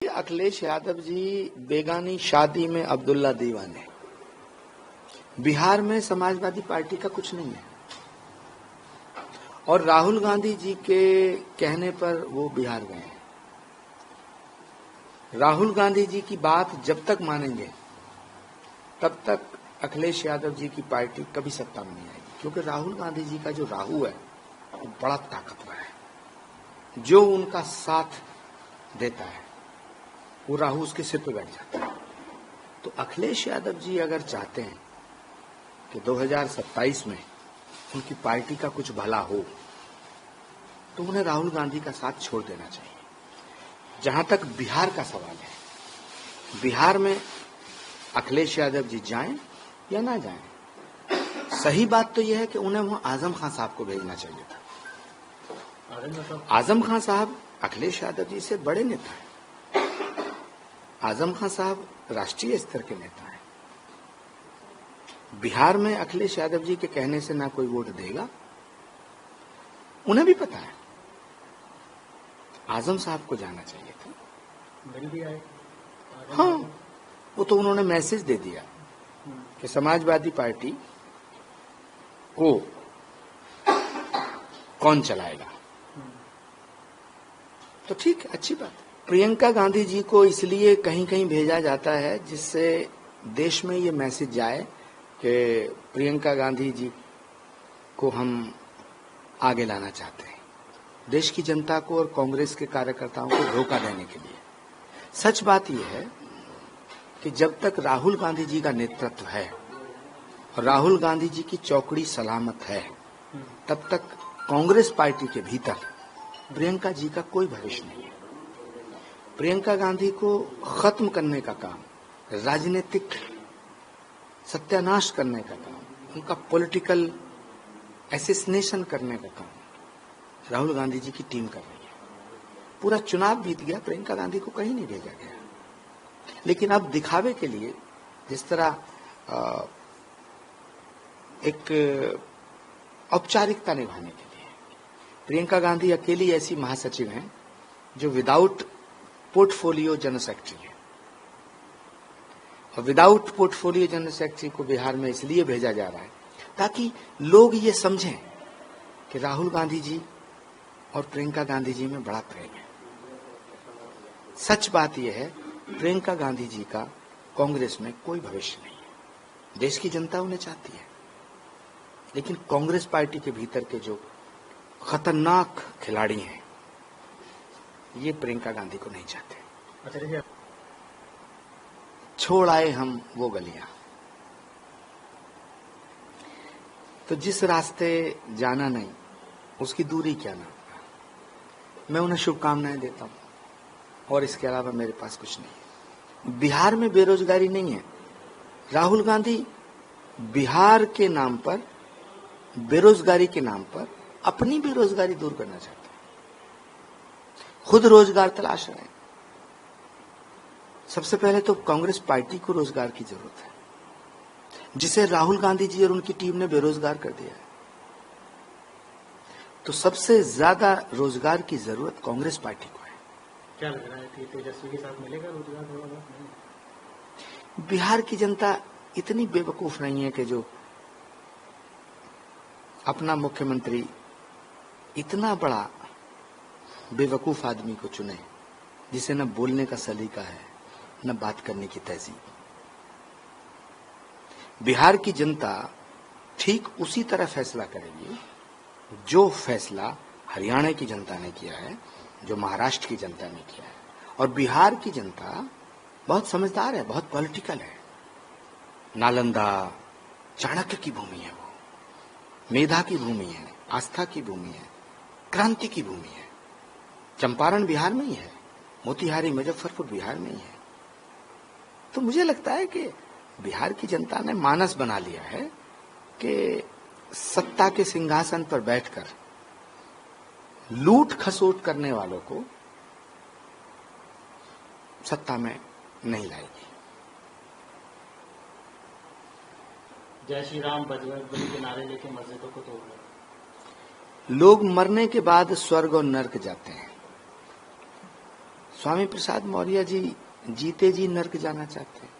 अखिलेश यादव जी बेगानी शादी में अब्दुल्ला दीवाने। बिहार में समाजवादी पार्टी का कुछ नहीं है और राहुल गांधी जी के कहने पर वो बिहार गए हैं। राहुल गांधी जी की बात जब तक मानेंगे तब तक अखिलेश यादव जी की पार्टी कभी सत्ता में नहीं आएगी, क्योंकि राहुल गांधी जी का जो राहु है वो बड़ा ताकतवर है। जो उनका साथ देता है वो राहु उसके सिर पे बैठ जाता है। तो अखिलेश यादव जी अगर चाहते हैं कि 2027 में उनकी पार्टी का कुछ भला हो तो उन्हें राहुल गांधी का साथ छोड़ देना चाहिए। जहां तक बिहार का सवाल है, बिहार में अखिलेश यादव जी जाएं या ना जाएं, सही बात तो यह है कि उन्हें वहां आजम खान साहब को भेजना चाहिए था। आजम खान साहब अखिलेश यादव जी से बड़े नेता हैं। आजम खान साहब राष्ट्रीय स्तर के नेता हैं। बिहार में अखिलेश यादव जी के कहने से ना कोई वोट देगा, उन्हें भी पता है। आजम साहब को जाना चाहिए था। मिल भी आए। हाँ, वो तो उन्होंने मैसेज दे दिया कि समाजवादी पार्टी को कौन चलाएगा। तो ठीक है, अच्छी बात है। प्रियंका गांधी जी को इसलिए कहीं कहीं भेजा जाता है जिससे देश में ये मैसेज जाए कि प्रियंका गांधी जी को हम आगे लाना चाहते हैं, देश की जनता को और कांग्रेस के कार्यकर्ताओं को धोखा देने के लिए। सच बात यह है कि जब तक राहुल गांधी जी का नेतृत्व है और राहुल गांधी जी की चौकड़ी सलामत है, तब तक कांग्रेस पार्टी के भीतर प्रियंका जी का कोई भविष्य नहीं है। प्रियंका गांधी को खत्म करने का काम, राजनीतिक सत्यानाश करने का काम, उनका पॉलिटिकल एसेसिनेशन करने का काम राहुल गांधी जी की टीम कर रही है। पूरा चुनाव बीत गया, प्रियंका गांधी को कहीं नहीं भेजा गया। लेकिन अब दिखावे के लिए, जिस तरह एक औपचारिकता निभाने के लिए, प्रियंका गांधी अकेली ऐसी महासचिव हैं जो विदाउट पोर्टफोलियो जनरल सेक्रेटरी है। और विदाउट पोर्टफोलियो जनरल सेक्रेटरी को बिहार में इसलिए भेजा जा रहा है ताकि लोग ये समझें कि राहुल गांधी जी और प्रियंका गांधी जी में बड़ा प्रेम है। सच बात यह है, प्रियंका गांधी जी का कांग्रेस में कोई भविष्य नहीं है। देश की जनता उन्हें चाहती है, लेकिन कांग्रेस पार्टी के भीतर के जो खतरनाक खिलाड़ी हैं, ये प्रियंका गांधी को नहीं चाहते। छोड़ आए हम वो गलियां। तो जिस रास्ते जाना नहीं उसकी दूरी क्या ना। मैं उन्हें शुभकामनाएं देता हूं और इसके अलावा मेरे पास कुछ नहीं है। बिहार में बेरोजगारी नहीं है। राहुल गांधी बिहार के नाम पर, बेरोजगारी के नाम पर अपनी बेरोजगारी दूर करना चाहते हैं। खुद रोजगार तलाश रहे हैं। सबसे पहले तो कांग्रेस पार्टी को रोजगार की जरूरत है, जिसे राहुल गांधी जी और उनकी टीम ने बेरोजगार कर दिया है। तो सबसे ज्यादा रोजगार की जरूरत कांग्रेस पार्टी को है। क्या लग रहा है कि तेजस्वी के साथ मिलेगा रोजगार? बिहार की जनता इतनी बेवकूफ नहीं है कि जो अपना मुख्यमंत्री इतना बड़ा बेवकूफ आदमी को चुने, जिसे न बोलने का सलीका है न बात करने की तहजीब। बिहार की जनता ठीक उसी तरह फैसला करेगी जो फैसला हरियाणा की जनता ने किया है, जो महाराष्ट्र की जनता ने किया है। और बिहार की जनता बहुत समझदार है, बहुत पॉलिटिकल है। नालंदा, चाणक्य की भूमि है वो, मेधा की भूमि है, आस्था की भूमि है, क्रांति की भूमि है। चंपारण बिहार में ही है, मोतिहारी मुजफ्फरपुर बिहार में ही है। तो मुझे लगता है कि बिहार की जनता ने मानस बना लिया है कि सत्ता के सिंहासन पर बैठकर लूट खसोट करने वालों को सत्ता में नहीं लाएगी। जय श्री राम बजरंगबली के नारे लेके मस्जिदों को तोड़ रहे। लोग मरने के बाद स्वर्ग और नर्क जाते हैं। स्वामी प्रसाद मौर्य जी जीते जी नर्क जाना चाहते हैं।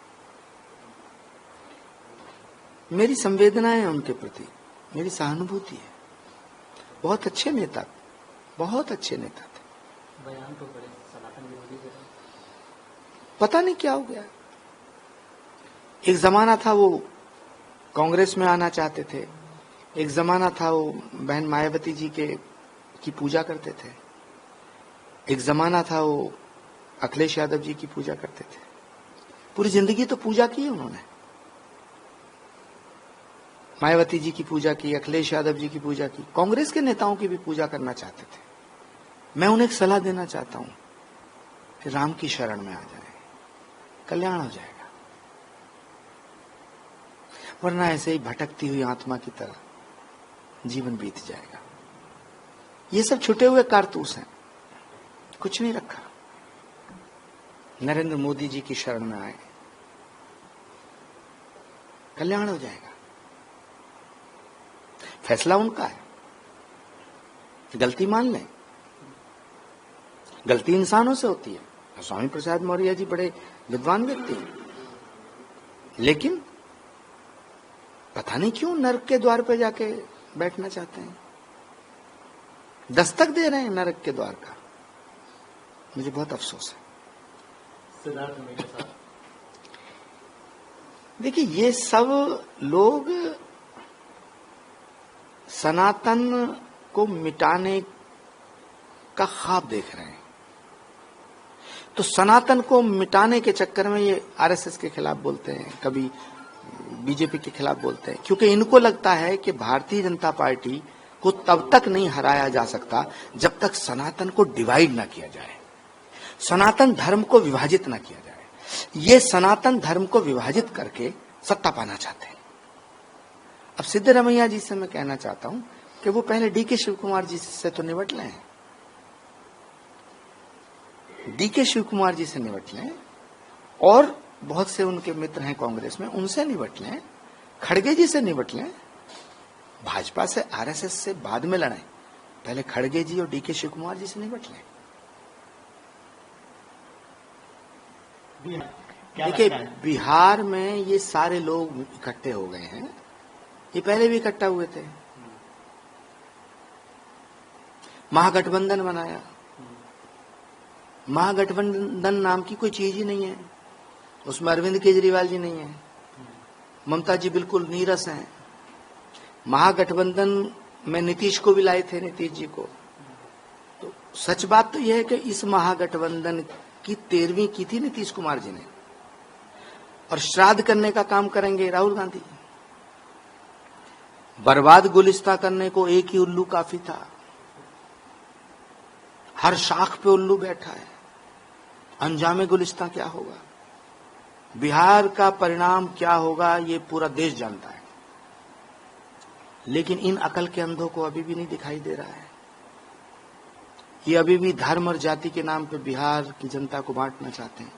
मेरी संवेदना है उनके प्रति, मेरी सहानुभूति है। बहुत अच्छे नेता, बहुत अच्छे नेता थे। बयान तो बड़े सनातन विरोधी थे। पता नहीं क्या हो गया। एक जमाना था वो कांग्रेस में आना चाहते थे, एक जमाना था वो बहन मायावती जी की पूजा करते थे, एक जमाना था वो अखिलेश यादव जी की पूजा करते थे। पूरी जिंदगी तो पूजा की है उन्होंने, मायावती जी की पूजा की, अखिलेश यादव जी की पूजा की, कांग्रेस के नेताओं की भी पूजा करना चाहते थे। मैं उन्हें एक सलाह देना चाहता हूं कि राम की शरण में आ जाए, कल्याण हो जाएगा। वरना ऐसे ही भटकती हुई आत्मा की तरह जीवन बीत जाएगा। ये सब छुटे हुए कारतूस हैं, कुछ नहीं रखा। नरेंद्र मोदी जी की शरण में आए, कल्याण हो जाएगा। फैसला उनका है, गलती मान लें। गलती इंसानों से होती है। स्वामी प्रसाद मौर्य जी बड़े विद्वान व्यक्ति हैं, लेकिन पता नहीं क्यों नरक के द्वार पर जाके बैठना चाहते हैं, दस्तक दे रहे हैं नरक के द्वार का। मुझे बहुत अफसोस है। सिद्धार्थ मेरे साथ देखिए, ये सब लोग सनातन को मिटाने का ख्वाब देख रहे हैं। तो सनातन को मिटाने के चक्कर में ये आरएसएस के खिलाफ बोलते हैं, कभी बीजेपी के खिलाफ बोलते हैं, क्योंकि इनको लगता है कि भारतीय जनता पार्टी को तब तक नहीं हराया जा सकता जब तक सनातन को डिवाइड ना किया जाए, सनातन धर्म को विभाजित ना किया जाए। ये सनातन धर्म को विभाजित करके सत्ता पाना चाहते हैं। अब सिद्धरमैया जी से मैं कहना चाहता हूं कि वो पहले डीके शिव कुमार जी से तो निपट लें, डीके शिव कुमार जी से निपट लें, और बहुत से उनके मित्र हैं कांग्रेस में, उनसे निपट लें, खड़गे जी से निपट लें। भाजपा से, आरएसएस से बाद में लड़ें, पहले खड़गे जी और डीके शिव कुमार जी से निपट लें। देखिए, बिहार में ये सारे लोग इकट्ठे हो गए हैं, ये पहले भी इकट्ठा हुए थे, महागठबंधन बनाया। महागठबंधन नाम की कोई चीज ही नहीं है, उसमें अरविंद केजरीवाल जी नहीं है, ममता जी बिल्कुल नीरस हैं। महागठबंधन में नीतीश को भी लाए थे, नीतीश जी को। तो सच बात तो यह है कि इस महागठबंधन की 13वीं की थी नीतीश कुमार जी ने, और श्राद्ध करने का काम करेंगे राहुल गांधी। बर्बाद गुलिस्ता करने को एक ही उल्लू काफी था, हर शाख पे उल्लू बैठा है। अंजामे गुलिस्ता क्या होगा, बिहार का परिणाम क्या होगा, ये पूरा देश जानता है। लेकिन इन अकल के अंधों को अभी भी नहीं दिखाई दे रहा है। ये अभी भी धर्म और जाति के नाम पे बिहार की जनता को बांटना चाहते हैं।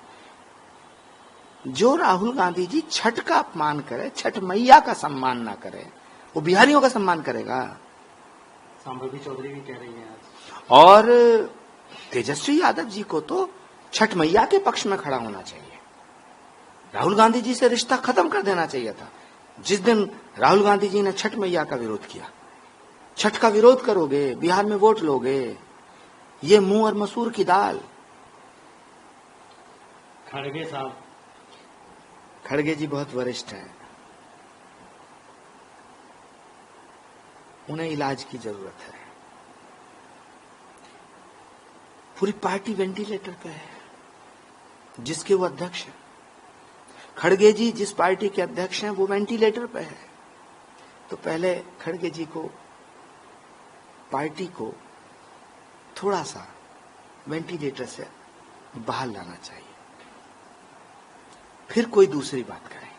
जो राहुल गांधी जी छठ का अपमान करे, छठ मैया का सम्मान ना करे, वो बिहारियों का सम्मान करेगा। संभवी चौधरी भी कह रही है आज। और तेजस्वी यादव जी को तो छठ मैया के पक्ष में खड़ा होना चाहिए, राहुल गांधी जी से रिश्ता खत्म कर देना चाहिए था। जिस दिन राहुल गांधी जी ने छठ मैया का विरोध किया, छठ का विरोध करोगे, बिहार में वोट लोगे, ये मुंह और मसूर की दाल। खड़गे साहब, खड़गे जी बहुत वरिष्ठ हैं, उन्हें इलाज की जरूरत है। पूरी पार्टी वेंटिलेटर पे है, जिसके वो अध्यक्ष हैं। खड़गे जी जिस पार्टी के अध्यक्ष हैं वो वेंटिलेटर पे है। तो पहले खड़गे जी को, पार्टी को थोड़ा सा वेंटिलेटर से बाहर लाना चाहिए, फिर कोई दूसरी बात करें।